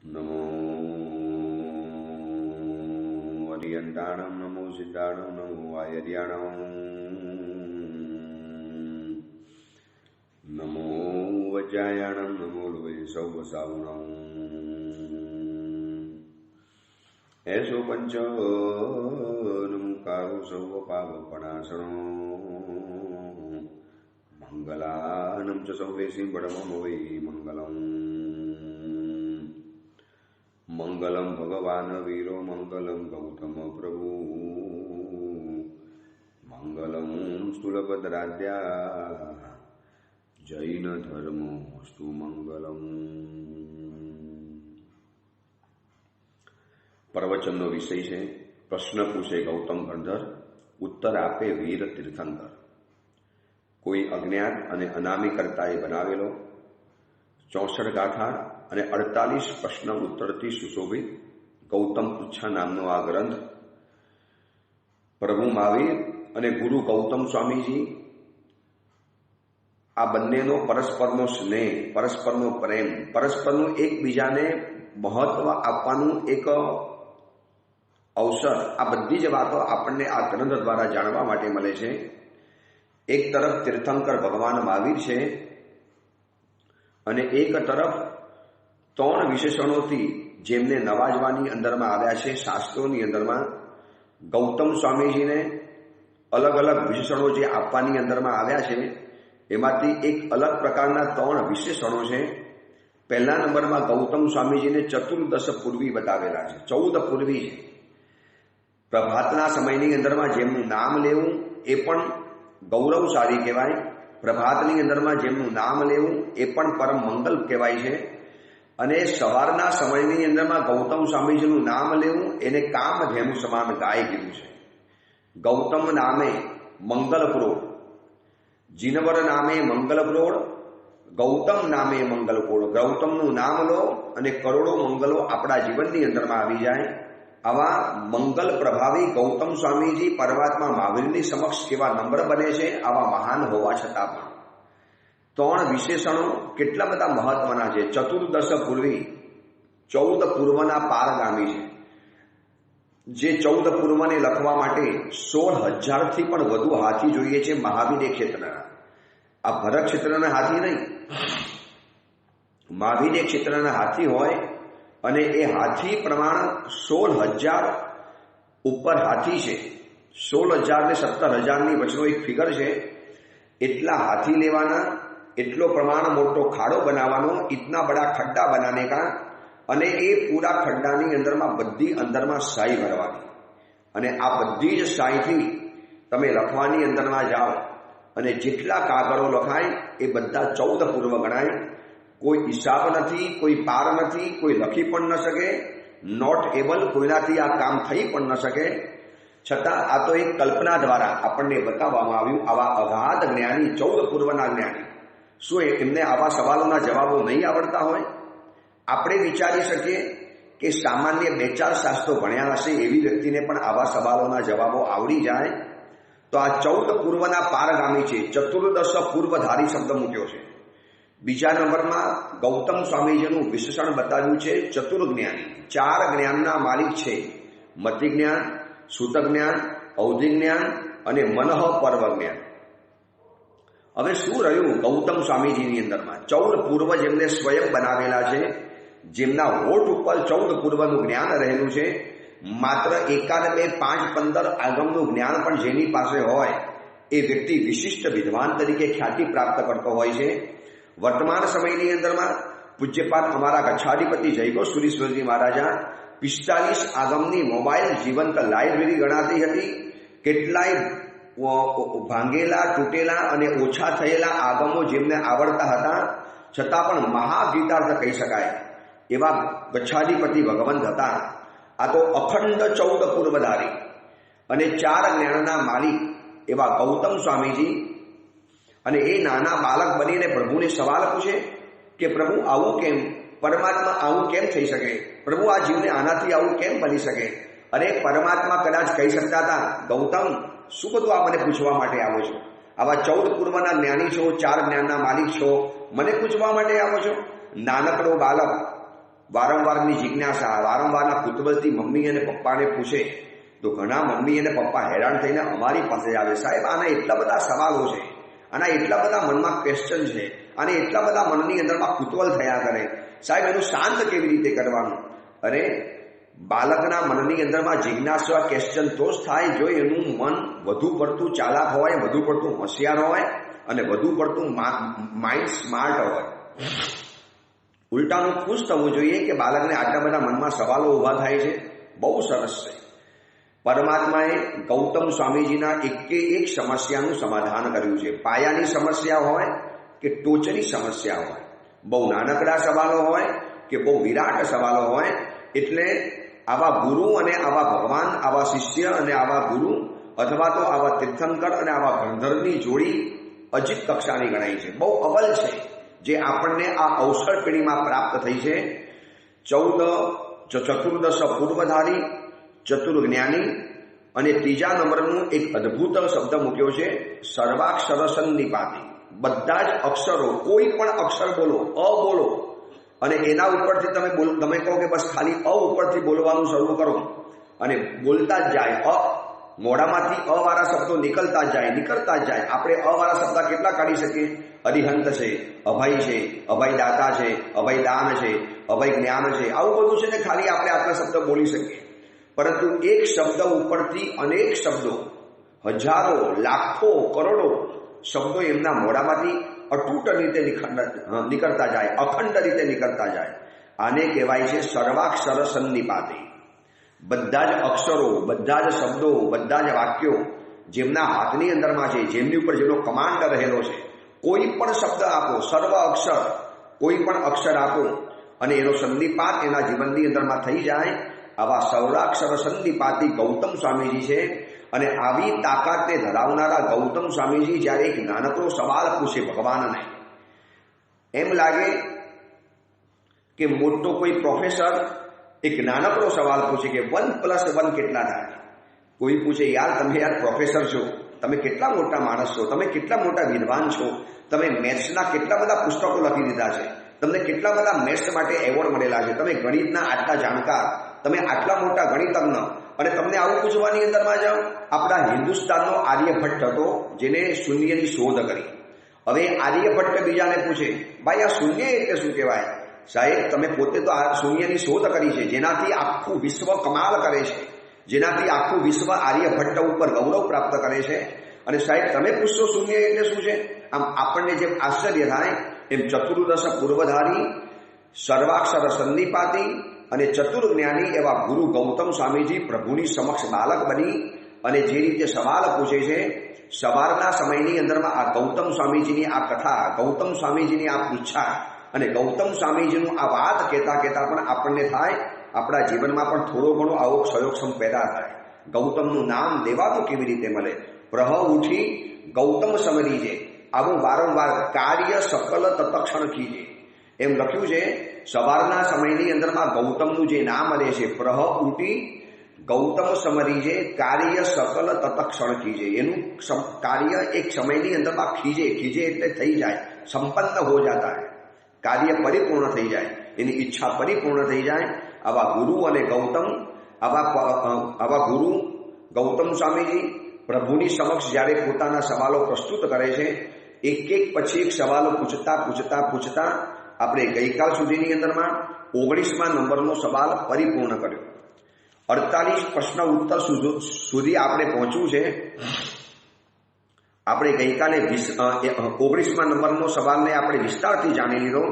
नमो अरियंताणं नमो सिद्धाणं नमो आयर्याणं नमो वज्रायाणं नमो लोये सौवसावणं ऐसो पंचमुखारो सौवपावपणासनो मंगलानं च सौवेशि बडमो वै मंगलम् मंगलम भगवान वीरो मंगलम गौतम प्रभु मंगलम स्थूलभद्राद्या जैन धर्मोस्तु मंगलम। प्रवचनનો વિષય છે પ્રશ્ન પૂછે ગૌતમ ગંધર, ઉત્તર આપે વીર તીર્થંકર। કોઈ અજ્ઞાત અને અનામી કર્તાએ બનાવેલો 64 ગાથા અને 48 પ્રશ્ન ઉત્તરથી સુશોભિત ગૌતમ પૃચ્છા નામનો આ ગ્રંથ પ્રભુ મહાવીર અને ગુરુ ગૌતમ સ્વામીજી આ બંનેનો પરસ્પરનો સ્નેહ, પરસ્પરનો પ્રેમ, પરસ્પરનું એકબીજાને મહત્વ આપવાનું એક અવસર, આ બધી જ વાતો આપણને આ ગ્રંથ દ્વારા જાણવા માટે મળે છે। એક તરફ તીર્થંકર ભગવાન મહાવીર છે અને એક તરફ 3 વિશેષણોથી જેમને નવાજવાની અંદરમાં આવ્યા છે શાસ્ત્રોની અંદરમાં ગૌતમ સ્વામીજીને અલગ અલગ વિશેષણો જે આપવાની અંદરમાં આવ્યા છે એમાંથી એક અલગ પ્રકારના 3 વિશેષણો છે। પહેલા નંબરમાં ગૌતમ સ્વામીજીને ચતુર્દશ પૂર્વી બતાવેલા છે, 14 પૂર્વી છે। પ્રભાતના સમયની અંદરમાં જેમનું નામ લેવું એ પણ ગૌરવશાળી કહેવાય, પ્રભાતની અંદરમાં જેમનું નામ લેવું એ પણ પરમ મંગલ કહેવાય છે। અને સવારના સમયની અંદરમાં ગૌતમ સ્વામીજીનું નામ લેવું એને કામધેનુ સમાન ગાય કીધું છે। ગૌતમ નામે મંગલ પ્રોઢ, જીનવર નામે મંગલ પ્રોઢ, ગૌતમ નામે મંગલ પ્રોઢ। ગૌતમનું નામ લો અને કરોડો મંગલો આપણા જીવનની અંદરમાં આવી જાય। આવા મંગલ પ્રભાવી ગૌતમ સ્વામીજી પરમાત્મા મહાવીરની સમક્ષ કેવા નમ્ર બને છે, આવા મહાન હોવા છતાં પણ 3 વિશેષણો કેટલા બધા મહત્વના છે। ચતુર્દશ પૂર્વી, 14 પૂર્વના પારગામી છે। જે 14 પૂર્વને લખવા માટે 16,000થી પણ વધુ હાથી જોઈએ છે મહાવીર ક્ષેત્રના। આ ભરત ક્ષેત્રના હાથી નહીં, મહાવીર ક્ષેત્રના હાથી હોય અને એ હાથી પ્રમાણ 16,000 ઉપર હાથી છે। 16,000 ને 17,000ની વચ્ચેનો એક ફિગર છે। એટલા હાથી લેવાના, એટલો પ્રમાણ મોટો ખાડો બનાવવાનો, ઇતના બડા ખડ્ડા બનાને કા, અને એ પૂરા ખડ્ડાની અંદરમાં બધી અંદરમાં શાહી ભરવાની, અને આ બધી જ શાહીથી તમે લખવાની અંદરમાં જાઓ અને જેટલા કાગળો લખાય એ બધા 14 પૂર્વ ગણાય। કોઈ હિસાબ નથી, કોઈ પાર નથી, કોઈ લખી પણ ન શકે, નોટ એબલ, કોઈનાથી આ કામ થઈ પણ ન શકે। છતાં આ તો એક કલ્પના દ્વારા આપણને બતાવવામાં આવ્યું। આવા અગાધ જ્ઞાની, 14 પૂર્વના જ્ઞાની, શું એમને આવા સવાલોના જવાબો નહીં આવડતા હોય? આપણે વિચારી શકીએ કે સામાન્ય 2-4 શાસ્ત્રો ભણ્યા હશે એવી વ્યક્તિને પણ આવા સવાલોના જવાબો આવડી જાય? તો આ 14 પૂર્વના પારગામી છે, ચતુર્દશ પૂર્વધારી શબ્દ મૂક્યો છે। બીજા નંબરમાં ગૌતમ સ્વામીજીનું વિશેષણ બતાવ્યું છે ચતુર્જ્ઞાની, 4 જ્ઞાનના માલિક છે। મતિ જ્ઞાન, સૂત જ્ઞાન, અવધિ જ્ઞાન અને મનઃ પર્વ જ્ઞાન। હવે શું રહ્યું ગૌતમ સ્વામીજીની અંદરમાં? 14 પૂર્વ જેમને સ્વયં બનાવેલા છે, જેમના હોઠ ઉપર 14 પૂર્વનું જ્ઞાન રહેલું છે। માત્ર 1, 2, 5, 15 આગમનું જ્ઞાન પણ જેની પાસે હોય એ વ્યક્તિ વિશિષ્ટ વિદ્વાન તરીકે ખ્યાતિ પ્રાપ્ત કરતો હોય છે। વર્તમાન સમયની અંદરમાં પૂજ્યપાદ અમારા કચ્છાધિપતિ જયગોસુરીશ્વરજી મહારાજા 45 આગમની મોબાઈલ જીવંત લાઇબ્રેરી ગણાતી હતી। કેટલાય ભાંગેલા, તૂટેલા અને ઓછા થયેલા આગમો જેમને આવડતા હતા છતાં પણ મહાગીતાર્થ કહી શકાય એવા ગચ્છાધિપતિ ભગવંત હતા। આ તો અખંડ 14 પૂર્વધારી અને 4 જ્ઞાનના માલિક એવા ગૌતમ સ્વામીજી, અને એ નાના બાળક બનીને પ્રભુને સવાલ પૂછે કે પ્રભુ આવું કેમ, પરમાત્મા આવું કેમ થઈ શકે, પ્રભુ આ જીવને આનાથી આવું કેમ બની શકે? અરે પરમાત્મા કદાચ કહી શકતા હતા, ગૌતમ શું બધું આ મને પૂછવા માટે આવો છો? આવા 14 પૂર્વના જ્ઞાની છો, 4 જ્ઞાનના માલિક છો, મને પૂછવા માટે આવો છો? નાનકડો બાલક વારંવારની જિજ્ઞાસા, વારંવારના કુતૂહલથી મમ્મી અને પપ્પાને પૂછે તો ઘણા મમ્મી અને પપ્પા હેરાન થઈને અમારી પાસે આવે, સાહેબ આના એટલા બધા સવાલો છે, આના એટલા બધા મનમાં ક્વેશ્ચન છે, અને એટલા બધા મનની અંદરમાં કુતૂહલ થયા કરે, સાહેબ એનું શાંત કેવી રીતે કરવાનું? અને બાળકના મનની અંદરમાં જિજ્ઞાસા ક્વેશ્ચન તો જ થાય જો એનું મન વધુ પડતું ચાલાક હોય, વધુ પડતું હોશિયાર હોય અને વધુ પડતું માઇન્ડ સ્માર્ટ હોય. ઉલટાનું ખુશ થવું જોઈએ કે બાળકને આટલા બધા મનમાં સવાલો ઊભા થાય છે. બહુ સરસ છે. પરમાત્માએ ગૌતમ સ્વામીજીના એક સમસ્યાનું સમાધાન કર્યું છે. પાયાની સમસ્યા હોય કે ટોચની સમસ્યા હોય, બહુ નાનકડા સવાલો હોય કે બહુ વિરાટ સવાલો હોય, એટલે આવા ગુરુ અને આવા ભગવાન, આવા શિષ્ય અને આવા ગુરુ અથવા તો આવા તીર્થંકર અને આવા ગંધર્વની જોડી અજીત કક્ષાની ગણાય છે. બહુ અવલ છે જે આપણને આ અવસર પેઢીમાં પ્રાપ્ત થઈ છે. 14 પૂર્વધારી, ચતુર્જ્ઞાની અને ત્રીજા નંબરનું એક અદ્ભુત શબ્દ મૂક્યો છે સર્વાક્ષર સંનિપાતી. બધા જ અક્ષરો, કોઈ પણ અક્ષર બોલો, બોલો અને એના ઉપરથી તમે કહો કે બસ ખાલી ઉપરથી બોલવાનું શરૂ કરો અને બોલતા જ જાય. મોઢામાંથી વાળા શબ્દો નીકળતા જ જાય. આપણે વાળા શબ્દ કેટલા કાઢી શકીએ? અરિહંત છે, અભય છે, અભય દાતા છે, અભય દાન છે, અભય જ્ઞાન છે, આવું બધું છે ને ખાલી આપણે આટલા શબ્દ બોલી શકીએ. પરંતુ એક શબ્દ ઉપરથી અનેક શબ્દો, હજારો, લાખો, કરોડો શબ્દો એમના મોઢામાંથી અતૂટ રીતે નીકળતા જાય, અખંડ રીતે નીકળતા જાય. આને કહેવાય છે સર્વાક્ષર સંનિપાતી. બધા જ અક્ષરો, બધા જ શબ્દો, બધા જ વાક્યો જેમના હાથની અંદરમાં છે, જેમની ઉપર જેનો કમાન્ડ રહેલો છે, કોઈ પણ શબ્દ આપો, સર્વ અક્ષર, કોઈ પણ અક્ષર આપો અને એનો સંનિપાત એના જીવનની અંદરમાં થઈ જાય. આવા સૌરાક્ષર સંનિપાતી ગૌતમ સ્વામીજી છે. અને આવી તાકાતને ધરાવનારા ગૌતમ સ્વામીજી જ્યારે એક નાનકડો સવાલ પૂછે ભગવાનને, એમ લાગે કે મોટો કોઈ પ્રોફેસર એક નાનકડો સવાલ પૂછે કે 1+1 કેટલા થાય? કોઈ પૂછે યાર તમે પ્રોફેસર છો, તમે કેટલા મોટા માણસ છો, તમે કેટલા મોટા વિદ્વાન છો, તમે મેથ્સના કેટલા બધા પુસ્તકો લખી દીધા છે, તમને કેટલા બધા મેથ્સ માટે એવોર્ડ મળેલા છે, તમે ગણિતના આટલા જાણકાર, તમે આટલા મોટા ગણિતજ્ઞ, અને તમને આવું પૂછવાની અંદરમાં જાઓ. આપણા હિન્દુસ્તાનનો આર્યભટ્ટ હતો જેને શૂન્યની શોધ કરી. હવે આર્યભટ્ટ બીજાને પૂછે ભાઈ આ શૂન્ય એટલે શું કહેવાય? સાહેબ તમે પોતે તો આ શૂન્યની શોધ કરી છે, જેનાથી આખું વિશ્વ કમાલ કરે છે, જેનાથી આખું વિશ્વ આર્યભટ્ટ ઉપર ગૌરવ પ્રાપ્ત કરે છે, અને સાહેબ તમે પૂછશો શૂન્ય એટલે શું છે? આમ આપણને જેમ આશ્ચર્ય થાય એમ 14 પૂર્વધારી, સર્વાક્ષર સંનિપાતી અને ચતુર્જ્ઞાની એવા ગુરુ ગૌતમ સ્વામીજી પ્રભુની સમક્ષ બાલક બની અને જે રીતે સવાલ પૂછે છે, સવારના સમયની અંદરમાં આ ગૌતમ સ્વામીજીની આ કથા, ગૌતમ સ્વામીજીની આ પૃચ્છા અને ગૌતમ સ્વામીજીનું આ વાત કહેતા પણ આપણને થાય આપણા જીવનમાં પણ થોડો ઘણો આવો ક્ષયોક્ષમ પેદા થાય. ગૌતમનું નામ દેવાનું કેવી રીતે મળે? પ્રહ ઉઠી ગૌતમ સમરીજે, આવું વારંવાર કાર્ય સકલ તત્ક્ષણ કીજે એમ લખ્યું છે. સવારના સમયની અંદરમાં ગૌતમનું જે નામ મળે છે, પ્રહ ઉઠી ગૌતમ સમરીજે કાર્ય સકલ તત્ક્ષણ કીજે, એનું કાર્ય એક સમયની અંદરમાં ખીજે એટલે થઈ જાય, સંપન્ન હો જાતા હૈ, કાર્ય પરિપૂર્ણ થઈ જાય, એની ઈચ્છા પરિપૂર્ણ થઈ જાય. આવા ગુરુ અને ગૌતમ, આવા ગુરુ ગૌતમ સ્વામીજી પ્રભુની સમક્ષ જ્યારે પોતાના સવાલો પ્રસ્તુત કરે છે, એક પછી એક સવાલો પૂછતા આપણે ગઈકાલ સુધીની અંદરમાં 19મા નંબરનો સવાલ પરિપૂર્ણ કર્યો. 48 પ્રશ્ન ઉત્તર સુધી આપણે પહોંચવું છે. આપણે ગઈકાલે 19મા નંબરનો સવાલને આપણે વિસ્તારથી જાણી લીધો.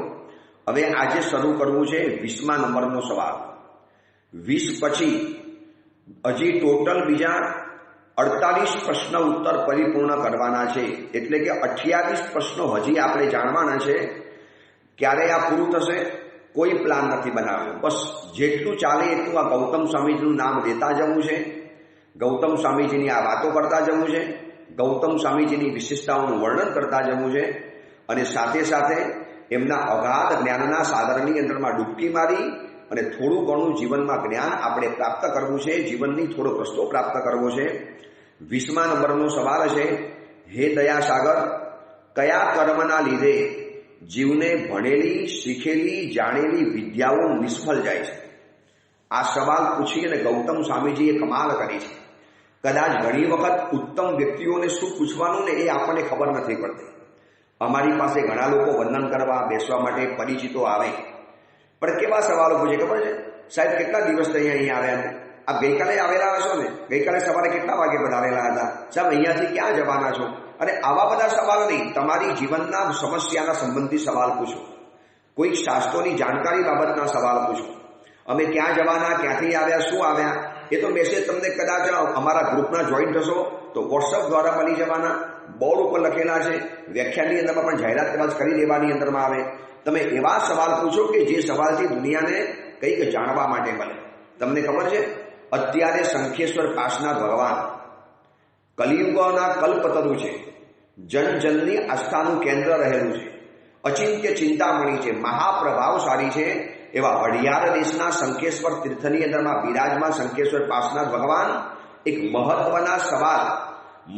હવે આજે શરૂ કરવું છે 20મા નંબરનો સવાલ. 20 પછી હજી ટોટલ બીજા 48 પ્રશ્ન ઉત્તર પરિપૂર્ણ કરવાના છે. એટલે કે 28 પ્રશ્નો હજી આપણે જાણવાના છે. ક્યારે આ પૂરું થશે કોઈ પ્લાન નથી બનાવ્યો. બસ જેટલું ચાલે એટલું આ ગૌતમ સ્વામીજીનું નામ લેતા જવું છે, ગૌતમ સ્વામીજીની આ વાતો કરતા જવું છે, ગૌતમ સ્વામીજીની વિશેષતાઓનું વર્ણન કરતા જવું છે, અને સાથે સાથે એમના અગાધ જ્ઞાનના સાગરની અંદરમાં ડૂબકી મારી અને થોડું ઘણું જીવનમાં જ્ઞાન આપણે પ્રાપ્ત કરવું છે, જીવનની થોડો રસ્તો પ્રાપ્ત કરવો છે. 20મા નંબરનો સવાલ છે, હે દયા સાગર, કયા કર્મના લીધે જીવને ભણેલી શીખેલી જાણેલી વિદ્યાઓ નિષ્ફળ જાય છે? આ સવાલ પૂછી અને ગૌતમ સ્વામીજીએ કમાલ કરી છે. કદાચ ઘણી વખત ઉત્તમ વ્યક્તિઓને શું પૂછવાનું ને એ આપણને ખબર નથી પડતી. અમારી પાસે ઘણા લોકો વંદન કરવા બેસવા માટે પરિચિતો આવે, પણ કેવા સવાલો પૂછે ખબર છે? સાહેબ કેટલા દિવસથી અહીંયા આવ્યા? આપ ગઈકાલે આવેલા હશો ને? ગઈકાલે સવારે કેટલા વાગે પધારેલા હતા? સાહેબ અહીંયાથી ક્યાં જવાના છો? અને આવા બધા સવાલ નહીં, તમારી જીવનના સમસ્યાના સંબંધી સવાલ પૂછો. કોઈક શાસ્ત્રોની જાણકારી બાબતના સવાલ પૂછો. અમે ક્યાં જવાના, ક્યાંથી આવ્યા, શું આવ્યા, એ તો મેસેજ તમને કદાચ અમારા ગ્રુપના જોઈન થશો તો વોટ્સઅપ દ્વારા મળી જવાના. બોર્ડ ઉપર લખેલા છે, વ્યાખ્યાનની અંદરમાં પણ જાહેરાત કદાચ કરી દેવાની અંદરમાં આવે. તમે એવા સવાલ પૂછો કે જે સવાલથી દુનિયાને કંઈક જાણવા માટે મળે. તમને ખબર છે અત્યારે શંખેશ્વર કાશનાથ ભગવાન કલિયુગના કલ્પતરુ છે, જન જનની આસ્થાનું કેન્દ્ર રહેલું છે, અચિંત્ય ચિંતામણી છે, મહાપ્રભાવશાળી છે. એવા વડિયાર દેશના શંખેશ્વર તીર્થની અંદરમાં બિરાજમાન શંખેશ્વર કાશનાથ ભગવાન એક મહત્વના સવાલ,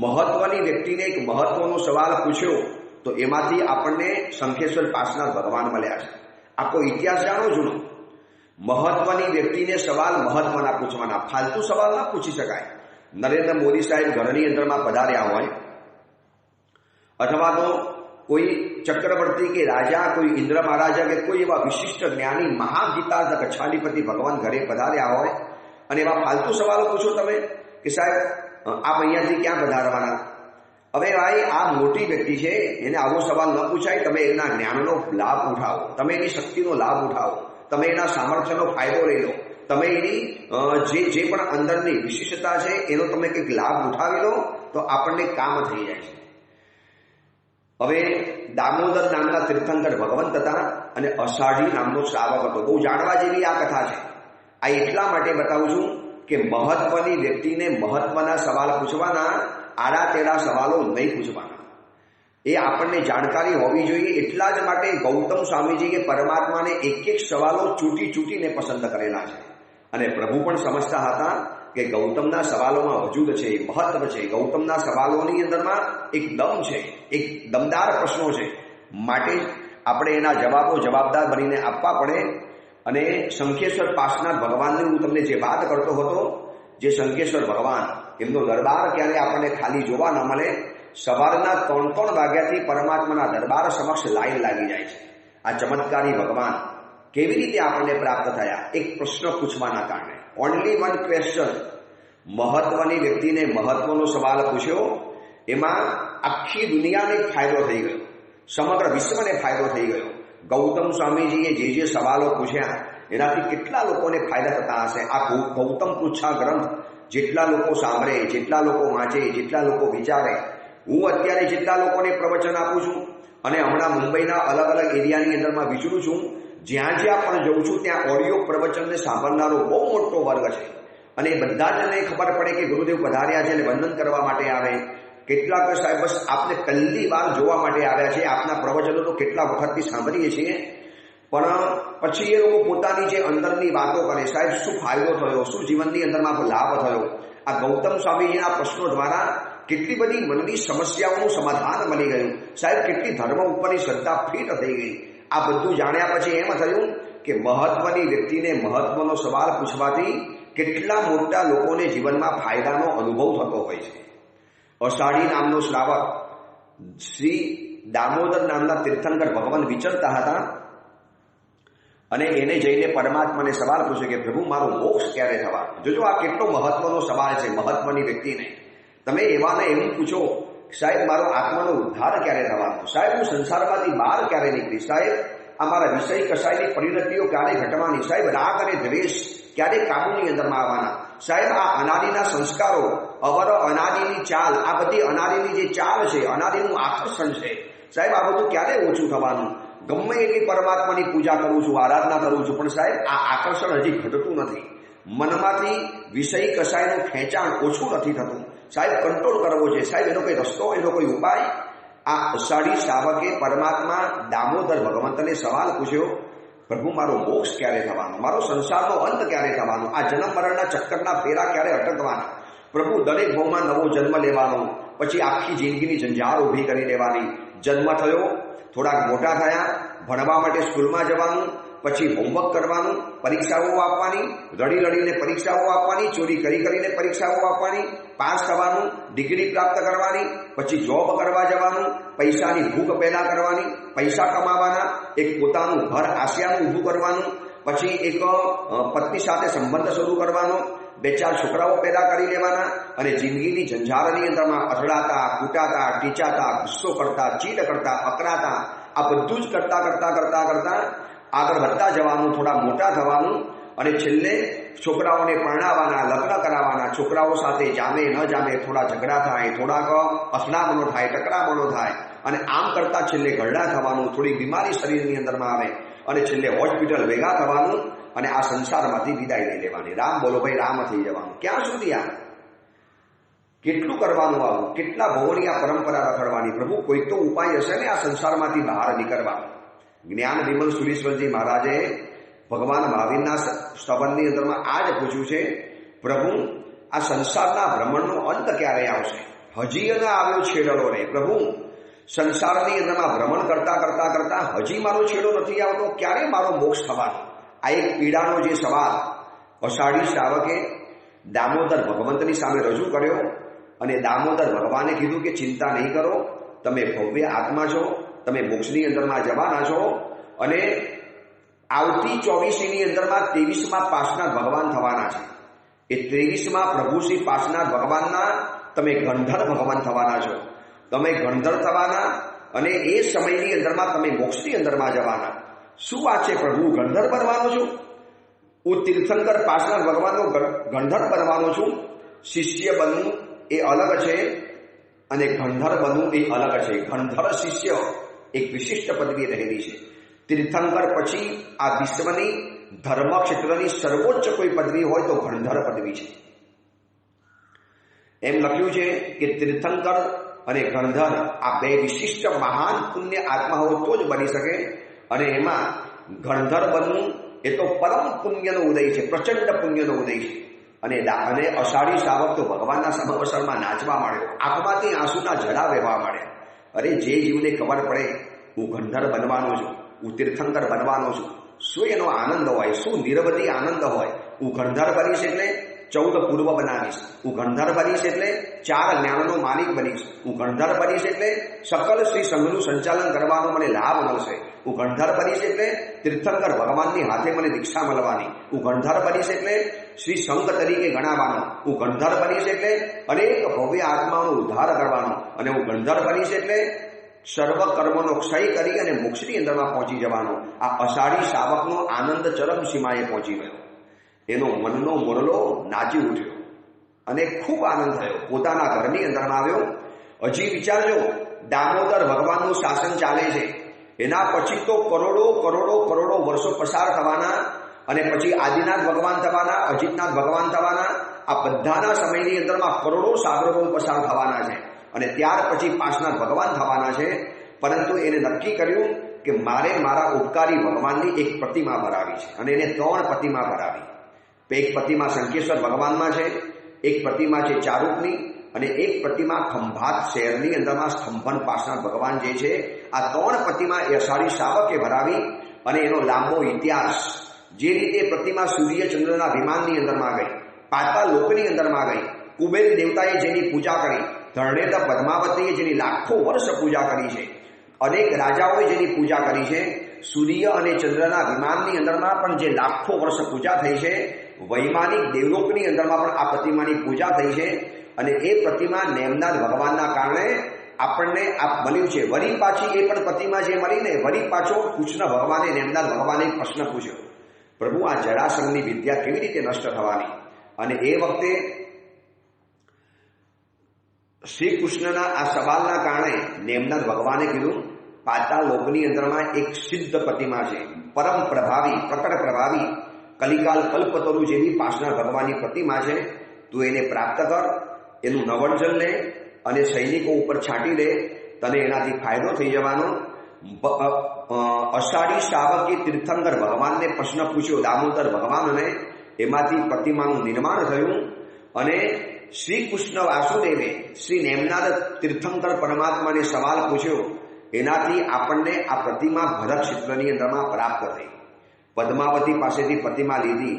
મહત્વની વ્યક્તિને એક મહત્વનો સવાલ પૂછ્યો તો એમાંથી આપણને શંખેશ્વર કાશનાથ ભગવાન મળ્યા છે. આખો ઇતિહાસ જાણો જૂનો. મહત્વની વ્યક્તિને સવાલ મહત્વના પૂછવાના, ફાલતુ સવાલ ના પૂછી શકાય. નરેન્દ્ર મોદી સાહેબ ઘરની અંદરમાં પધાર્યા હોય, અથવા તો કોઈ ચક્રવર્તી કે રાજા, કોઈ ઇન્દ્ર મહારાજા કે કોઈ એવા વિશિષ્ટ જ્ઞાની મહાગીતા કચ્છાધિપતિ ભગવાન ઘરે પધાર્યા હોય અને એવા ફાલતુ સવાલો પૂછો તમે કે સાહેબ આપ અહીંયાથી ક્યાં પધારવાના? હવે ભાઈ આ મોટી વ્યક્તિ છે, એને આવો સવાલ ન પૂછાય. તમે એના જ્ઞાનનો લાભ ઉઠાવો, તમે એની શક્તિનો લાભ ઉઠાવો, તમે એના સામર્થ્યનો ફાયદો લઈ લો, તમે એની જે પણ અંદરની વિશિષ્ટતા છે એનો તમે કંઈક લાભ ઉઠાવી લો તો આપણને કામ થઈ જાય છે. હવે દામોદર નામના તીર્થંકર ભગવંત હતા અને અષાઢી નામનો શ્રાવક હતો. બહુ જાણવા જેવી આ કથા છે. આ એટલા માટે બતાવું છું કે મહત્વની વ્યક્તિને મહત્વના સવાલ પૂછવાના, આડા તેડા સવાલો નહીં પૂછવાના. એ આપણને જાણકારી હોવી જોઈએ. એટલા જ માટે ગૌતમ સ્વામીજીએ પરમાત્માને એક એક સવાલો ચૂંટીને પસંદ કરેલા છે. અને પ્રભુ પણ સમજતા હતા કે ગૌતમના સવાલોમાં વજૂદ છે, મહત્વ છે. ગૌતમના સવાલોની અંદરમાં એક દમ છે, એક દમદાર પ્રશ્નો છે. માટે આપણે એના જવાબો જવાબદાર બનીને આપવા પડે. અને શંખેશ્વર કાશનાથ ભગવાનની હું તમને જે વાત કરતો હતો, જે શંખેશ્વર ભગવાન, એમનો દરબાર ક્યારે આપણને ખાલી જોવા ન મળે. સવારના 3 વાગ્યાથી પરમાત્માના દરબાર સમક્ષ લાઈન લાગી જાય છે. આ ચમત્કારી ભગવાન કેવી રીતે આપણને પ્રાપ્ત થયા? એક પ્રશ્ન પૂછવાના કારણે. Only one question. મહત્વની વ્યક્તિને મહત્વનો સવાલ પૂછ્યો, એમાં આખી દુનિયાને ફાયદો થઈ ગયો, સમગ્ર વિશ્વને ફાયદો થઈ ગયો. ગૌતમ સ્વામીજીએ જે સવાલો પૂછ્યા એનાથી કેટલા લોકોને ફાયદા થતા હશે. આ ગૌતમ પૃચ્છા ગ્રંથ જેટલા લોકો સાંભળે, જેટલા લોકો વાંચે, જેટલા લોકો વિચારે, હું અત્યારે જેટલા લોકોને પ્રવચન આપું છું અને હમણાં મુંબઈના અલગ અલગ એરિયાની અંદરમાં વિચરું છું, જ્યાં પણ જઉં છું ત્યાં ઓડિયો પ્રવચનને સાંભળનારો બહુ મોટો વર્ગ છે. અને બધા જને ખબર પડે કે ગુરુદેવ પધાર્યા છે એટલે વંદન કરવા માટે આવે. કેટલાક સાહેબ બસ આપને પહેલી વાર જોવા માટે આવ્યા છે. આપના પ્રવચનો તો કેટલા વખતથી સાંભળીએ છીએ, પણ પછી એ લોકો પોતાની જે અંદરની વાતો કરે, સાહેબ શું ફાયદો થયો, શું જીવનની અંદરમાં લાભ થયો. આ ગૌતમ સ્વામીજીના પ્રશ્નો દ્વારા કેટલી બધી મનની સમસ્યાઓનું સમાધાન મળી ગયું. સાહેબ કેટલી ધર્મ ઉપરની શ્રદ્ધા ફિટ થઈ ગઈ. આ બધું જાણ્યા પછી એમ થયું કે મહત્વની વ્યક્તિને મહત્વનો સવાલ પૂછવાથી કેટલા મોટા લોકોને જીવનમાં ફાયદાનો અનુભવ થતો હોય છે. અષાઢી નામનો શ્રાવક શ્રી દામોદર નામના તીર્થંકર ભગવાન વિચરતા હતા અને એને જઈને પરમાત્માને સવાલ પૂછ્યો કે પ્રભુ મારો મોક્ષ ક્યારે થવા? જોજો આ કેટલો મહત્વનો સવાલ છે. મહત્વની વ્યક્તિને તમે એવાને એવું પૂછો, સાહેબ મારો આત્માનો ઉદ્ધાર ક્યારે થવાનો? સાહેબ હું સંસારમાંથી બહાર ક્યારે નીકળીશ? સાહેબ અમારા વિષય કસાયની પરિણતિઓ ક્યારે ઘટવાની? સાહેબ રાગ અને દ્વેષ ક્યારે કાબુની અંદરમાં આવવાના? સાહેબ આ અનાદિના સંસ્કારો, અવર અનાદિની ચાલ, આ બધી અનાદિની જે ચાલ છે, અનાદિનું આકર્ષણ છે, સાહેબ આ બધું ક્યારે ઓછું થવાનું? ગમે એટલી પરમાત્માની પૂજા કરું છું, આરાધના કરું છું, પણ સાહેબ આ આકર્ષણ હજી ઘટતું નથી. મનમાંથી વિષય કસાયનું ખેંચાણ ઓછું નથી થતું. સાહેબ કંટ્રોલ કરવો છે. સાહેબ એનો કોઈ રસ્તો, એનો કોઈ ઉપાય? આ અષાઢી શ્રાવકે પરમાત્મા દામોદર ભગવંતને સવાલ પૂછ્યો, પ્રભુ મારો મોક્ષ ક્યારે થવાનો? મારો સંસારનો અંત ક્યારે થવાનો? આ જન્મ મરણના ચક્કરના ફેરા ક્યારે અટકવાના? પ્રભુ દરેક ભાવમાં નવો જન્મ લેવાનો, પછી આખી જિંદગીની જંજાળ ઊભી કરી દેવાની, જન્મ થયો, થોડાક મોટા થયા, ભણવા માટે સ્કૂલમાં જવાનું, પછી હોમવર્ક કરવાનું, પરીક્ષાઓ આપવાની, રડી રડીને પરીક્ષાઓ આપવાની, ચોરી કરી કરીને પરીક્ષાઓ આપવાની, પાસ થવાનું, ડિગ્રી પ્રાપ્ત કરવાની, પછી જોબ કરવા જવાનું, પૈસાની ભૂખ પેદા કરવાની, પૈસા કમાવાના, એક પોતાનું ઘર આશિયાનું ઊભું કરવાનું, પછી એક પત્ની સાથે સંબંધ શરૂ કરવાનો, 2-4 છોકરાઓ પેદા કરી લેવાના અને જિંદગીની ઝંઝાળની અંદરમાં અથડાતા, કૂટાતા, ટીચાતા, ગુસ્સો કરતા, ચીટ કરતા, અકરાતા, આ બધું જ કરતા આગળ વધતા જવાનું, થોડા મોટા થવાનું અને છેલ્લે છોકરાઓને પરણાવવાના, લગ્ન કરાવવાના, છોકરાઓ સાથે જામે ન જામે, થોડા ઝઘડા થાય, થોડાક અથડામણો થાય, ટકરામણો થાય અને આમ કરતા છેલ્લે ઘરડા થવાનું, થોડી બીમારી શરીરની અંદરમાં આવે અને છેલ્લે હોસ્પિટલ ભેગા થવાનું અને આ સંસારમાંથી વિદાય લઈ લેવાની. રામ બોલો ભાઈ, રામ થઈ જવાનું. ક્યાં સુધી આ? કેટલું કરવાનું આવું? કેટલા ભવોની આ પરંપરા રખડવાની? પ્રભુ કોઈ તો ઉપાય હશે ને આ સંસારમાંથી બહાર નીકળવાનો. જ્ઞાન વિમલ સુરેશ્વરજી મહારાજે ભગવાન મહાવીરના સ્તવનની અંદરમાં આ જ પૂછ્યું છે, પ્રભુ આ સંસારના ભ્રમણનો અંત ક્યારે આવશે? હજી ન આવ્યો છેડો રે પ્રભુ. સંસારની અંદરમાં ભ્રમણ કરતા હજી મારો છેડો નથી આવતો, ક્યારે મારો મોક્ષ થવાનો? આ એક પીડાનો જે સવાલ અષાઢી શ્રાવકે દામોદર ભગવંતની સામે રજૂ કર્યો અને દામોદર ભગવાને કીધું કે ચિંતા નહીં કરો, તમે ભવ્ય આત્મા છો, તમે મોક્ષની અંદરમાં જવાના છો અને આવતી 24ની અંદરમાં 23માં પાર્શ્વનાથ ભગવાન થવાના છે. એ 23માં પ્રભુ શ્રી પાર્શ્વનાથ ભગવાનના તમે ગંધર્વ ભગવાન થવાના છો. તમે ગંધર્વ થવાના અને એ સમયની અંદરમાં તમે મોક્ષની અંદરમાં જવાના. શું વાત છે પ્રભુ, ગંધર્વ બનવાનો છું? હું તીર્થંકર પાર્શ્વનાથ ભગવાનનો ગંધર્વ બનવાનો છું. શિષ્ય બનવું એ અલગ છે અને ગંધર્વ બનવું એ અલગ છે. ગંધર્વ શિષ્ય એક વિશિષ્ટ પદવી રહેલી છે. તીર્થંકર પછી આ વિશ્વની ધર્મ ક્ષેત્રની સર્વોચ્ચ કોઈ પદવી હોય તો ગંધર્વ પદવી છે. એમ લખ્યું છે કે તીર્થંકર અને ગંધર્વ આ બે વિશિષ્ટ મહાન પુણ્ય આત્માઓ તો જ બની શકે અને એમાં ગંધર્વ બનવું એ તો પરમ પુણ્યનો ઉદય છે, પ્રચંડ પુણ્યનો ઉદય છે. અને અષાઢી શ્રાવક તો ભગવાનના સમવસરમાં નાચવા માંડ્યો, આંખમાંથી આંસુના જડા વહેવા માંડ્યા. અરે જે જીવને ખબર પડે હું ગંધર્વ બનવાનો છું, હું તીર્થંકર બનવાનો છું, શું એનો આનંદ હોય, શું નિરવધિ આનંદ હોય. હું ગંધર્વ બનીશ એટલે 14 પૂર્વ બનાવીશ. હું ગંધર્વ બનીશ એટલે 4 જ્ઞાનનો માલિક બનીશ. હું ગંધર્વ બનીશ એટલે સકલ શ્રી સંઘનું સંચાલન કરવાનો મને લાભ મળશે. હું ગંધર્વ બનીશ એટલે તીર્થંકર ભગવાનની હાથે મને દીક્ષા મળવાની. હું ગંધર્વ બનીશ એટલે શ્રી સંઘ તરીકે ગણાવાનો. હું ગંધર્વ બનીશ એટલે અનેક ભવ્ય આત્માનો ઉદ્ધાર કરવાનો. અને હું ગંધર્વ બનીશ એટલે સર્વ કર્મનો ક્ષય કરી અને મોક્ષની અંદરમાં પહોંચી જવાનો. આ અષાઢી શ્રાવકનો આનંદ ચરમ સીમાએ પહોંચી ગયો. એનો મનનો મોરલો નાચી ઉઠ્યો અને ખૂબ આનંદ થયો. પોતાના ઘરની અંદરમાં આવ્યો. હજી વિચારજો, દામોદર ભગવાનનું શાસન ચાલે છે, એના પછી તો કરોડો વર્ષો પસાર થવાના અને પછી આદિનાથ ભગવાન થવાના, અજીતનાથ ભગવાન થવાના. આ બધાના સમયની અંદરમાં કરોડો સાગરો પસાર થવાના છે અને ત્યાર પછી પાર્શ્વનાથ ભગવાન થવાના છે. પરંતુ એને નક્કી કર્યું કે મારે મારા ઉપકારી ભગવાનની એક પ્રતિમા ભરાવી છે અને એને 3 પ્રતિમા ભરાવી. એક પ્રતિમા શંકેશ્વર ભગવાનમાં છે, એક પ્રતિમા છે ચારૂપની અને એક પ્રતિમા ખંભાત શહેરની અંદરમાં સ્તંભન પાર્શ્વનાથ ભગવાન જે છે. આ 3 પ્રતિમા એ અષાઢી શ્રાવકે ભરાવી અને એનો લાંબો ઇતિહાસ. જે રીતે પ્રતિમા સૂર્ય ચંદ્રના વિમાનની અંદરમાં ગઈ, પાતાળ લોકની અંદરમાં ગઈ, કુબેર દેવતાએ જેની પૂજા કરી, ધરણેતર પદ્માવતીએ જેની લાખો વર્ષ પૂજા કરી છે, અનેક રાજાઓએ જેની પૂજા કરી છે, સૂર્ય અને ચંદ્રના વિમાનની અંદરમાં પણ જે લાખો વર્ષ પૂજા થઈ છે, વૈમાનિક દેવલોકની અંદરમાં પણ આ પ્રતિમાની પૂજા થઈ છે. અને એ પ્રતિમા નેમનાથ ભગવાનના કારણે આપણને આ મળ્યું છે. વળી પાછી એ પણ પ્રતિમા જે મળીને વળી પાછો કૃષ્ણ ભગવાને નેમનાથ ભગવાને પ્રશ્ન પૂછ્યો, પ્રભુ આ જરાસંઘની વિદ્યા કેવી રીતે નષ્ટ થવાની? અને એ વખતે શ્રી કૃષ્ણના આ સવાલના કારણે નેમનાથ ભગવાને કીધું, પાતાળ લોકની અંદરમાં એક સિદ્ધ પ્રતિમા છે, પરમ પ્રભાવી, પ્રકટ પ્રભાવી, કલિકાલ કલ્પતરુ જેવી પાર્શ્વનાથ ભગવાનની પ્રતિમા છે. તું એને પ્રાપ્ત કર, એનું નવર્જન લે અને સૈનિકો ઉપર છાંટી દે, તને એનાથી ફાયદો થઈ જવાનો. અષાઢી શ્રાવકે તીર્થંકર ભગવાનને પ્રશ્ન પૂછ્યો દામોદર ભગવાનને, એમાંથી પ્રતિમાનું નિર્માણ થયું અને શ્રી કૃષ્ણ વાસુદેવે શ્રી નેમનાથ તીર્થંકર પરમાત્માને સવાલ પૂછ્યો એનાથી આપણને આ પ્રતિમા ભરત ક્ષેત્રની અંદરમાં પ્રાપ્ત થઈ. પદ્માવતી પાસેથી પ્રતિમા લીધી,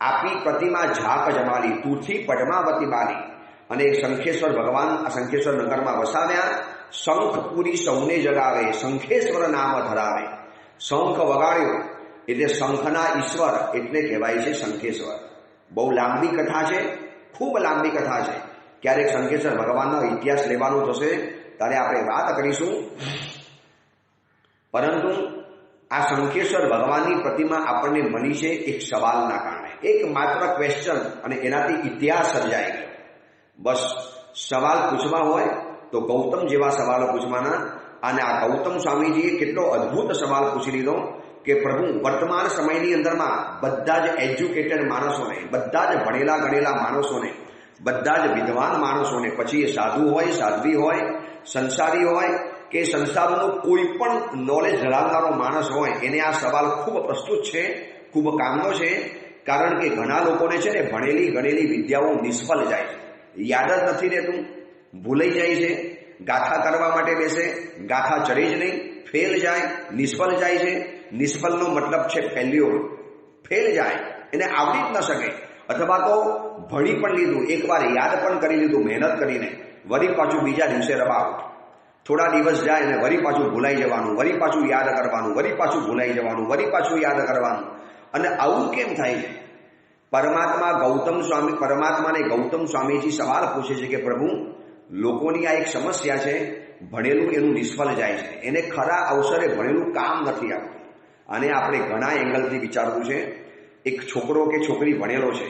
આપી પ્રતિમા ઝાક જમાલી, તુથી પદ્માવતી બાલી, અને શંખેશ્વર ભગવાન આ શંખેશ્વર નગરમાં વસાવ્યા. શંખપુરી સૌને જગાવે, શંખેશ્વર નામ ધરાવે. શંખ વગાડ્યો એટલે શંખના ઈશ્વર એટલે કહેવાય છે શંખેશ્વર. બહુ લાંબી કથા છે, ખૂબ લાંબી કથા છે. ક્યારેક શંખેશ્વર ભગવાનનો ઇતિહાસ લેવાનું થશે ત્યારે આપણે વાત કરીશું. પરંતુ આ શંખેશ્વર ભગવાનની પ્રતિમા આપણને મળી છે એક સવાલના કારણે, એક માત્ર ક્વેશ્ચન, અને એનાથી ઇતિહાસ સર્જાઈ ગયો. બસ સવાલ પૂછવા હોય તો ગૌતમ જેવા સવાલો પૂછવાના. અને આ ગૌતમ સ્વામીજીએ કેટલો અદ્ભુત સવાલ પૂછી લીધો કે પ્રભુ વર્તમાન સમયની અંદરમાં બધા જ એજ્યુકેટેડ માણસોને, બધા જ ભણેલા ગણેલા માણસોને, બધા જ વિદ્વાન માણસોને, પછી એ સાધુ હોય, સાધ્વી હોય, સંસારી હોય કે સંસારનું કોઈ પણ નોલેજ ધરાવનારો માણસ હોય, એને આ સવાલ ખૂબ પ્રસ્તુત છે, ખૂબ કામનો છે. કારણ કે ઘણા લોકોને છે ને ભણેલી ગણેલી વિદ્યાઓ નિષ્ફળ જાય છે, યાદ જ નથી રહેતું, ભૂલાઈ જાય છે. ગાથા કરવા માટે બેસે, ગાથા ચડે જ નહીં, ફેલ જાય, નિષ્ફળ જાય છે. નિષ્ફળનો મતલબ છે ફેલ્યોર, ફેલ જાય, એને આવડી જ ન શકે. અથવા તો ભણી પણ લીધું, એકવાર યાદ પણ કરી લીધું મહેનત કરીને, વળી પાછું બીજા દિવસે રબાવ. થોડા દિવસ જાય અને વળી પાછું ભૂલાઈ જવાનું, વળી પાછું યાદ કરવાનું, વળી પાછું ભૂલાઈ જવાનું, વળી પાછું યાદ કરવાનું. અને આવું કેમ થાય છે? પરમાત્માને ગૌતમ સ્વામીજી સવાલ પૂછે છે કે પ્રભુ, લોકોની આ એક સમસ્યા છે, ભણેલું એનું નિષ્ફળ જાય છે, એને ખરા અવસરે ભણેલું કામ નથી આવતું. અને આપણે ઘણા એંગલથી વિચારવું છે. એક છોકરો કે છોકરી ભણેલો છે,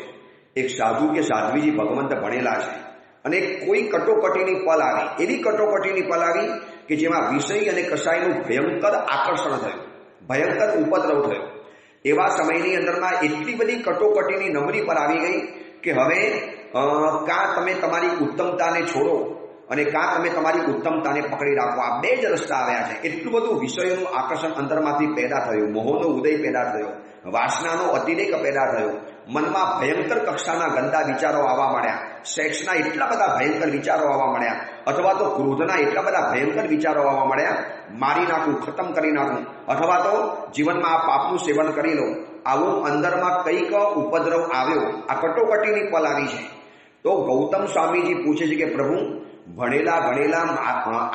એક સાધુ કે સાધ્વીજી ભગવંત ભણેલા છે, અને કોઈ કટોકટીની પલ આવી, એવી કટોકટીની પલ આવી કે જેમાં વિષય અને કસાયનું ભયંકર આકર્ષણ થયું, ભયંકર ઉપદ્રવ થયો. એવા સમયની અંદરમાં એટલી બધી કટોકટીની નમરી પર આવી ગઈ કે હવે કાં તમે તમારી ઉત્તમતાને છોડો અને કાં તમે તમારી ઉત્તમતાને પકડી રાખો. આ બે જ રસ્તા આવ્યા છે. એટલું બધું વિષયોનું આકર્ષણ અંદરમાંથી પેદા થયું, મોહનો ઉદય પેદા થયો, વાસનાનો અતિરેક પેદા થયો, મનમાં ભયંકર કક્ષાના ગંદા વિચારો આવવા માંડ્યા, સેક્સના એટલા બધા ભયંકર વિચારો આવવા માંડ્યા, અથવા તો ક્રોધના એટલા બધા ભયંકર વિચારો આવવા માંડ્યા, મારી નાખું, ખતમ કરી નાખું, અથવા તો જીવનમાં આ પાપનું સેવન કરી લઉં. આવું અંદરમાં કંઈક ઉપદ્રવ આવ્યો, આ કટોકટીની પલ આવી છે. તો ગૌતમ સ્વામીજી પૂછે છે કે પ્રભુ, ભણેલા ભણેલા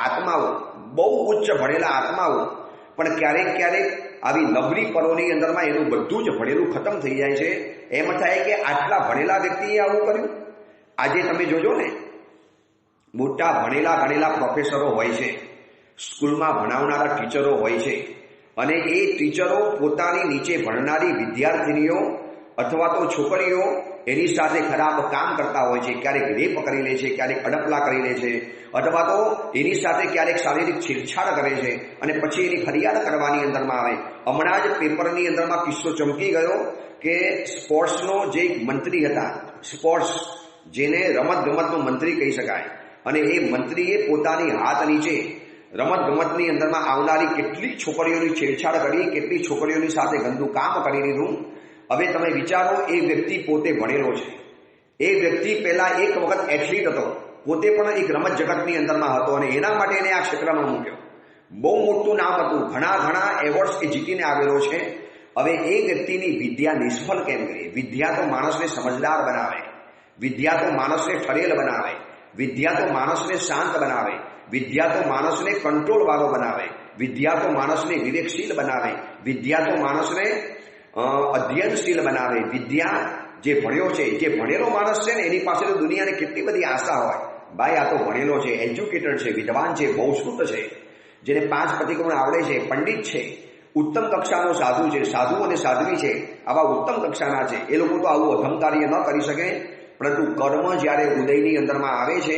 આત્માઓ, બહુ ઉચ્ચ ભણેલા આત્માઓ, પણ ક્યારેક ક્યારેક આવી નબળી પરોની અંદરમાં એનું બધું જ ભણેલું ખતમ થઈ જાય છે. એમ થાય કે આટલા ભણેલા વ્યક્તિએ આવું કર્યું. આજે તમે જોજો ને, મોટા ભણેલા ગણેલા પ્રોફેસરો હોય છે, સ્કૂલમાં ભણાવનારા ટીચરો હોય છે, અને એ ટીચરો પોતાની નીચે ભણનારી વિદ્યાર્થીનીઓ અથવા તો છોકરીઓ એની સાથે ખરાબ કામ કરતા હોય છે. ક્યારેક રેપ કરી લે છે, ક્યારેક અડપલા કરી લે છે, અથવા તો એની સાથે ક્યારેક શારીરિક છેડછાડ કરે છે, અને પછી એની ફરિયાદ કરવાની અંદરમાં આવે. હમણાં જ પેપરની અંદરમાં કિસ્સો ચમકી ગયો કે સ્પોર્ટ્સનો જે મંત્રી હતા, સ્પોર્ટ્સ જેને રમતગમતનો મંત્રી કહી શકાય, અને એ મંત્રીએ પોતાની હાથ નીચે રમતગમતની અંદરમાં આવનારી કેટલી છોકરીઓની છેડછાડ કરી, કેટલી છોકરીઓની સાથે ગંદુ કામ કરી દીધું. હવે તમે વિચારો, એ વ્યક્તિ પોતે ભણેલો છે, એ વ્યક્તિ પહેલા એક વખત એથ્લીટ હતો, પોતે પણ એક રમત જગતની અંદરમાં હતો, અને એના માટે એને આ ક્ષેત્રમાં મૂક્યો. બહુ મોટું નામ હતું, ઘણા એવોર્ડ્સ એ જીતીને આવેલો છે. હવે એ વ્યક્તિની વિદ્યા નિષ્ફળ કેમ કરી? વિદ્યા તો માણસને સમજદાર બનાવે, વિદ્યા તો માણસને ઠરેલ બનાવે, વિદ્યા તો માણસને શાંત બનાવે, વિદ્યા તો માણસને કંટ્રોલ વાળો બનાવે, વિદ્યા તો માણસને વિવેકશીલ બનાવે, વિદ્યા તો માણસને અધ્યયનશીલ બનાવે. વિદ્યા જે ભણ્યો છે, જે ભણેલો માણસ છે ને, એની પાસે તો દુનિયાને કેટલી બધી આશા હોય. ભાઈ આ તો ભણેલો છે, એજ્યુકેટેડ છે, વિદ્વાન છે, બહુશ્રુત છે, જેને 5 પ્રતિક્રમણ આવડે છે, પંડિત છે, ઉત્તમ કક્ષાનો સાધુ છે, સાધુ અને સાધ્વી છે, આવા ઉત્તમ કક્ષાના છે. એ લોકો તો આવું અધમ કાર્ય ન કરી શકે. પરંતુ કર્મ જ્યારે ઉદયની અંદરમાં આવે છે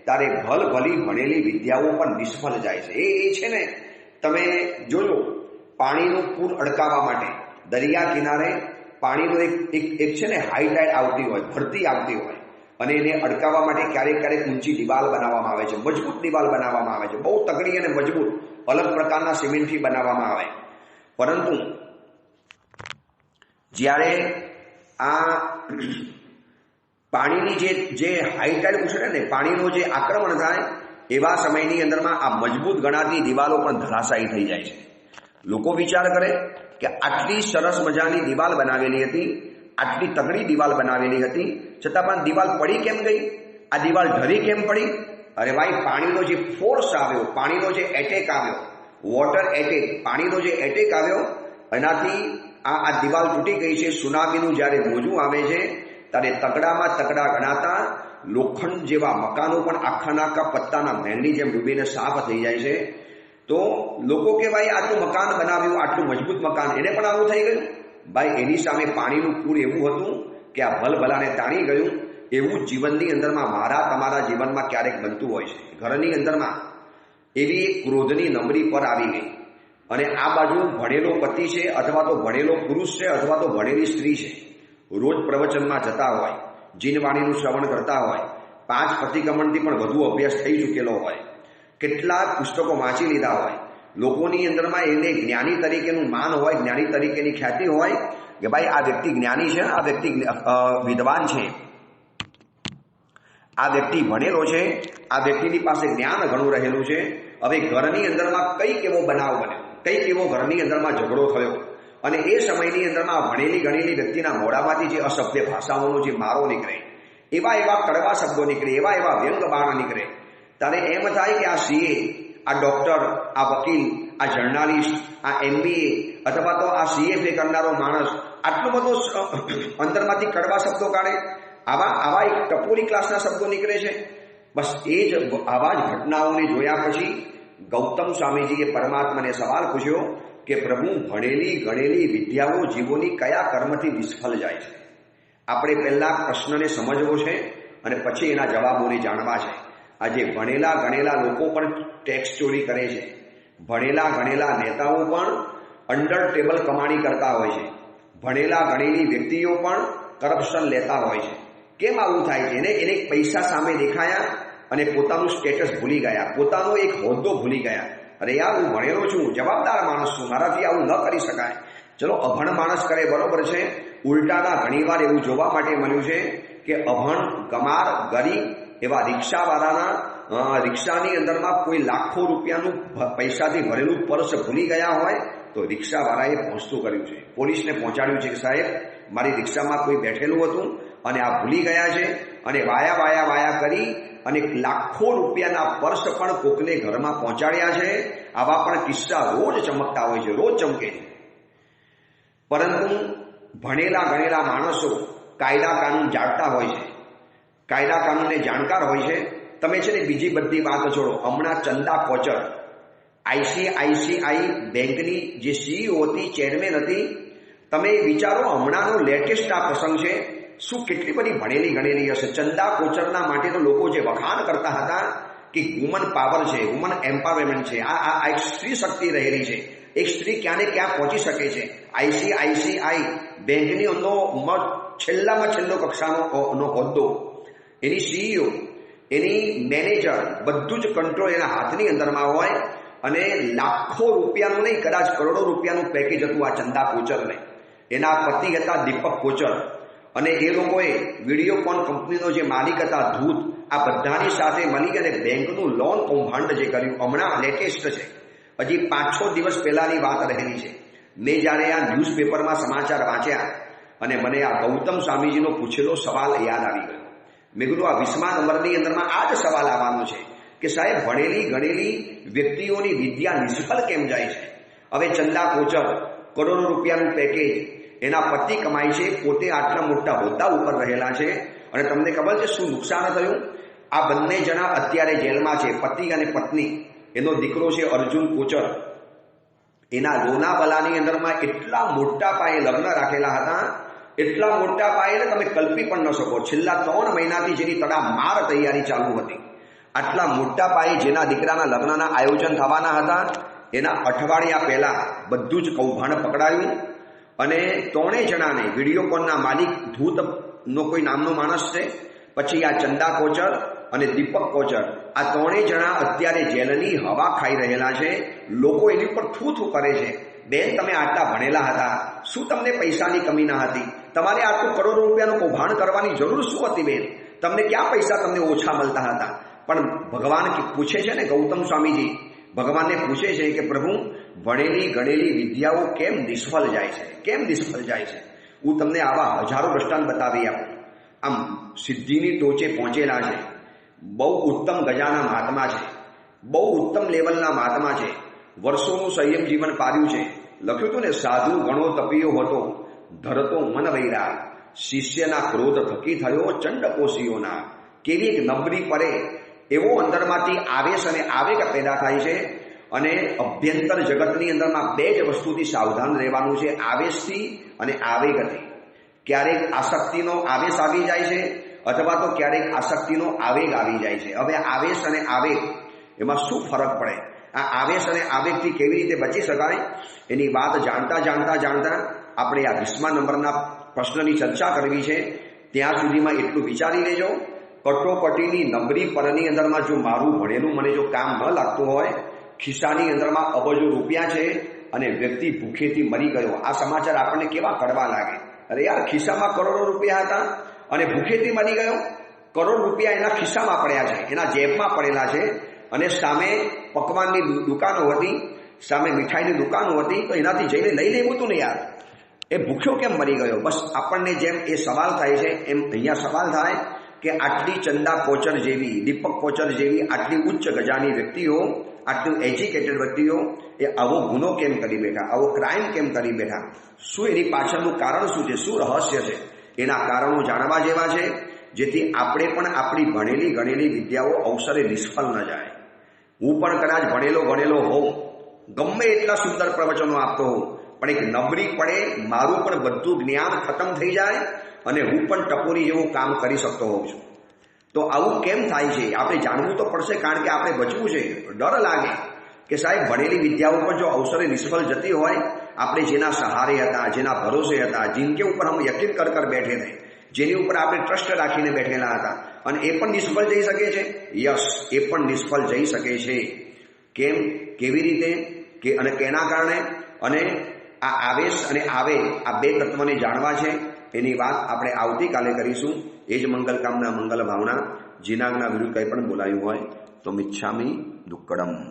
ત્યારે ભલી ભણેલી વિદ્યાઓ પણ નિષ્ફળ જાય છે. એ છે ને, તમે જોજો, પાણીનું પૂર અડકાવવા માટે દરિયા કિનારે પાણીનો એક છે ને હાઈ ટાઈડ આવતી હોય, ભરતી આવતી હોય, અને એને અડકાવવા માટે ક્યારેક ઊંચી દિવાલ બનાવવામાં આવે છે, મજબૂત દિવાલ બનાવવામાં આવે છે, બહુ તગડી અને મજબૂત અલગ પ્રકારના સિમેન્ટથી બનાવવામાં આવે. પરંતુ જ્યારે આ પાણીની જે હાઈ ટાઈડ ઉછળે ને, પાણીનો જે આક્રમણ થાય, એવા સમયની અંદરમાં આ મજબૂત ગણાતી દિવાલો પણ ધરાશાયી થઈ જાય છે. લોકો વિચાર કરે કે આટલી સરસ મજાની દિવાલ બનાવેલી હતી, આટલી તગડી દિવાલ બનાવેલી હતી, છતાં પણ દિવાલ પડી કેમ ગઈ? આ દિવાલ ઢરી કેમ પડી? અરે ભાઈ, પાણીનો જે ફોર્સ આવ્યો, પાણીનો જે એટેક આવ્યો, વોટર એટેક, પાણીનો જે એટેક આવ્યો, એનાથી આ દિવાલ તૂટી ગઈ છે. સુનામીનું જ્યારે મોજું આવે છે ત્યારે તગડામાં તગડા ગણાતા લોખંડ જેવા મકાનો પણ આખાના આખા પત્તાના મહેલની જેમ ડૂબીને સાફ થઈ જાય છે. તો લોકો કે ભાઈ આટલું મકાન બનાવ્યું, આટલું મજબૂત મકાન, એને પણ આવું થઈ ગયું? ભાઈ, એની સામે પાણીનું પૂર એવું હતું કે આ ભલભલાને તાણી ગયું. એવું જીવનની અંદરમાં મારા તમારા જીવનમાં ક્યારેક બનતું હોય છે. ઘરની અંદરમાં એવી એક ક્રોધની નમરી પર આવી ગઈ અને આ બાજુ ભણેલો પતિ છે અથવા તો ભણેલો પુરુષ છે અથવા તો ભણેલી સ્ત્રી છે. રોજ પ્રવચનમાં જતા હોય, જીનવાણીનું શ્રવણ કરતા હોય, 5 પ્રતિક્રમણથી પણ વધુ અભ્યાસ થઈ ચૂકેલો હોય, કેટલાક પુસ્તકો વાંચી લીધા હોય, લોકોની અંદરમાં એને જ્ઞાની તરીકેનું માન હોય, જ્ઞાની તરીકેની ખ્યાતિ હોય કે ભાઈ આ વ્યક્તિ જ્ઞાની છે, આ વ્યક્તિ વિદ્વાન છે, આ વ્યક્તિ ભણેલો છે, આ વ્યક્તિની પાસે જ્ઞાન ઘણું રહેલું છે. હવે ઘરની અંદરમાં કંઈક એવો બનાવ બન્યો, કંઈક એવો ઘરની અંદરમાં ઝઘડો થયો અને એ સમયની અંદરમાં ભણેલી ગણેલી વ્યક્તિના મોઢામાંથી જે અસભ્ય ભાષાઓનો જે મારો નીકળે, એવા એવા કડવા શબ્દો નીકળે, એવા એવા વ્યંગ બાણ નીકળે, ત્યારે એમ થાય કે આ સીએ, આ ડોક્ટર, આ વકીલ, આ જર્નાલિસ્ટ, આ MBA અથવા તો આ CFA કરનારો માણસ આટલો બધો અંદરમાંથી કડવા શબ્દો કાઢે, આવા એક ટપોરી ક્લાસના શબ્દો નીકળે છે. બસ એ જ આવા જ ઘટનાઓને જોયા પછી ગૌતમ સ્વામીજીએ પરમાત્માને સવાલ પૂછ્યો કે પ્રભુ, ભણેલી ગણેલી વિદ્યાઓ જીવોની કયા કર્મથી નિષ્ફળ જાય છે? આપણે પહેલા પ્રશ્નને સમજવો છે અને પછી એના જવાબોને જાણવા છે. આજે ભણેલા ગણેલા લોકો પણ ટેક્સ ચોરી કરે છે. ભણેલા ગણેલા નેતાઓ પણ અંડર ટેબલ કમાણી કરતા હોય છે. ભણેલા ગણેલી વ્યક્તિઓ પણ કરપ્શન લેતા હોય છે. કેમ આવું થાય છે? એને પૈસા સામે દેખાયા અને પોતાનું સ્ટેટસ ભૂલી ગયા, પોતાનો એક હોદ્દો ભૂલી ગયા. અરે યાર, હું ભણેલો છું, જવાબદાર માણસ છું, મારાથી આવું ન કરી શકાય. ચલો, અભણ માણસ કરે બરોબર છે. ઉલટાના ઘણીવાર એવું જોવા માટે મળ્યું છે કે અભણ, ગમાર, ગરીબ એવા રિક્ષાવાળાના રિક્ષાની અંદરમાં કોઈ લાખો રૂપિયાનું પૈસાથી ભરેલું પર્સ ભૂલી ગયા હોય તો રિક્ષાવાળાએ પહોંચતું કર્યું છે, પોલીસને પહોંચાડ્યું છે કે સાહેબ, મારી રિક્ષામાં કોઈ બેઠેલું હતું અને આ ભૂલી ગયા છે, અને વાયા કરી અને લાખો રૂપિયાના પર્સ પણ કોકને ઘરમાં પહોંચાડ્યા છે. આવા પણ કિસ્સા રોજ ચમકતા હોય છે, રોજ ચમકે છે. પરંતુ ભણેલા ગણેલા માણસો કાયદા કાનૂન જાણતા હોય છે, કાયદા કાનૂનને જાણકાર હોય છે. તમે છે ને બીજી બધી વાત છોડો, હમણાં ચંદા કોચર ICICI બેંકની જે CEO હતી, ચેરમેન હતી, તમે વિચારો, હમણાંનો લેટેસ્ટ આ પ્રસંગ છે. શું કેટલી બધી ભણેલી ગણેલી હશે? ચંદા કોચરના માટે તો લોકો જે વખાણ કરતા હતા કે વુમન પાવર છે, વુમન એમ્પાવરમેન્ટ છે, આ એક સ્ત્રી શક્તિ રહેલી છે, એક સ્ત્રી ક્યાં ને ક્યાં પહોંચી શકે છે. ICICI બેંકની અંદર છેલ્લામાં છેલ્લો કક્ષાનો હોદ્દો, એની CEO, એની મેનેજર, બધું જ કંટ્રોલ એના હાથની અંદરમાં હોય અને લાખો રૂપિયાનું નહીં, કદાચ કરોડો રૂપિયાનું પેકેજ હતું આ ચંદા કોચરને. એના પતિ હતા દીપક કોચર અને એ લોકોએ વિડીયોકોન કંપનીનો જે માલિક હતા ધૂત, આ બધાની સાથે મળી અને બેંકનું લોન કૌભાંડ જે કર્યું, હમણાં લેટેસ્ટ છે, હજી 5-6 દિવસ પહેલાની વાત રહેલી છે. મેં જ્યારે આ ન્યૂઝપેપરમાં સમાચાર વાંચ્યા અને મને આ ગૌતમ સ્વામીજીનો પૂછેલો સવાલ યાદ આવી ગયો. મેં કીધું આ 20મા નંબરની અંદરમાં આ જ સવાલ આવવાનો છે કે સાહેબ, ભણેલી ગણેલી વ્યક્તિઓની વિદ્યા નિષ્ફળ કેમ જાય છે? હવે ચંદા કોચર, કરોડો રૂપિયાનું પેકેજ, એના પતિ કમાય છે, પોતે આટલા મોટા હોદ્દા ઉપર રહેલા છે, અને તમને ખબર છે શું નુકસાન થયું? આ બંને જણા અત્યારે જેલમાં છે, પતિ અને પત્ની. એનો દીકરો છે અર્જુન કોચર, એના લોનાવાલાની અંદરમાં એટલા મોટા પાયે લગ્ન રાખેલા હતા, એટલા મોટા પાયે તમે કલ્પી પણ ન શકો. છેલ્લા 3 મહિનાથી જેની તડામાર તૈયારી ચાલુ હતી, આટલા મોટા પાયે જેના દીકરાના લગ્નના આયોજન થવાના હતા, એના અઠવાડિયા પહેલા બધું જ કૌભાંડ પકડાયું અને 3 જણાને, વિડીયોકોનના માલિક ધૂતનો કોઈ નામનો માણસ છે, પછી આ ચંદા કોચર અને દીપક કોચર, આ 3 જણા અત્યારે જેલની હવા ખાઈ રહેલા છે. લોકો એની ઉપર થૂ કરે છે. બેન, તમે આટલા ભણેલા હતા, શું તમને પૈસાની કમી ના હતી? તમારે આટલું કરોડો રૂપિયાનું કૌભાંડ કરવાની જરૂર શું હતી બેન? તમને ક્યાં પૈસા તમને ઓછા મળતા હતા? પણ ભગવાન પૂછે છે ને, ગૌતમ સ્વામીજી ભગવાનને પૂછે છે કે પ્રભુ ભણેલી ગણેલી વિદ્યાઓ કેમ નિષ્ફળ જાય છે, કેમ નિષ્ફળ જાય છે? હું તમને આવા હજારો દ્રષ્ટાંત બતાવી આપું. આમ સિદ્ધિની ટોચે પહોંચેલા છે, બહુ ઉત્તમ ગજાના મહાત્મા છે, બહુ ઉત્તમ લેવલના મહાત્મા છે, વર્ષોનું સંયમ જીવન પાડ્યું છે. લખ્યું હતું ને, સાધુ ગણો તપીયો હતો, ધરતો મન વૈરાગ, શિષ્યના ક્રોધ થકી થયો ચંડકોશીઓના. કેવી એક નબળી પડે એવો અંદરમાંથી આવેશ અને આવેગ પેદા થાય છે. અને અભ્યંતર જગતની અંદરમાં બે જ વસ્તુથી સાવધાન રહેવાનું છે, આવેશથી અને આવેગથી. ક્યારેક આસક્તિનો આવેશ આવી જાય છે, અથવા તો ક્યારેક આસક્તિનો આવેગ આવી જાય છે. હવે આવેશ અને આવેગ એમાં શું ફરક પડે? આ આવેશ અને આવેગથી કેવી રીતે બચી શકાય એની વાત જાણતા આપણે આ 20મા નંબરના પ્રશ્નની ચર્ચા કરવી છે. ત્યાં સુધીમાં એટલું વિચારી લેજો, કટોકટીની નબળી પરની અંદરમાં જો મારું ભણેલું મને જો કામ ન લાગતું હોય, ખિસ્સાની અંદરમાં અબજો રૂપિયા છે અને વ્યક્તિ ભૂખેથી મરી ગયો, આ સમાચાર આપણને કેવા કડવા લાગે. અરે યાર, ખિસ્સામાં કરોડો રૂપિયા હતા અને ભૂખેથી મરી ગયો. કરોડ રૂપિયા એના ખિસ્સામાં પડ્યા છે, એના જેબમાં પડેલા છે, અને સામે પકવાનની દુકાનો હતી, સામે મીઠાઈની દુકાનો હતી, તો એનાથી જઈને લઈ લેવું હતું ને યાર. એ ભૂખ્યો કેમ મરી ગયો? બસ આપણને જેમ એ સવાલ થાય છે એમ અહીંયા સવાલ થાય કે આટલી ચંદા કોચર જેવી, દીપક કોચર જેવી આટલી ઉચ્ચ ગજાની વ્યક્તિઓ, આટલું એજ્યુકેટેડ વ્યક્તિઓ એ આવો ગુનો કેમ કરી બેઠા, આવો ક્રાઇમ કેમ કરી બેઠા? શું એની પાછળનું કારણ શું છે, શું રહસ્ય છે? એના કારણો જાણવા જેવા છે, જેથી આપણે પણ આપણી ભણેલી ગણેલી વિદ્યાઓ અવસરે નિષ્ફળ ન જાય. હું પણ કદાચ ભણેલો હોઉં, ગમે એટલા સુંદર પ્રવચનો આપતો હોઉં, પણ એક નબળી પડે મારું પણ બધું જ્ઞાન ખતમ થઈ જાય અને હું પણ ટપોરી જેવું કામ કરી શકતો હોઉં છું. તો આવું કેમ થાય છે? આપણે જાણવું તો પડશે, કારણ કે આપણે બચવું છે. ડર લાગે કે સાહેબ ભણેલી વિદ્યાઓ પણ જો અવસરે નિષ્ફળ જતી હોય, આપણે જેના સહારે હતા, જેના ભરોસે હતા, જિનકે ઉપર હમ યકીન કર બેઠે થે, જેની ઉપર આપણે ટ્રસ્ટ રાખીને બેઠેલા હતા, અને એ પણ નિષ્ફળ જઈ શકે છે. યસ, એ પણ નિષ્ફળ જઈ શકે છે. કેમ, કેવી રીતે અને કેના કારણે? અને આ આવેશ અને આવેગ, આ બે તત્વને જાણવા છે. એની વાત આપણે આવતીકાલે કરીશું. એ જ મંગલ કામના, મંગલ ભાવના. જીનાગના વિરુદ્ધ કંઈ પણ બોલાયું હોય તો મિચ્છામી દુક્કડમ.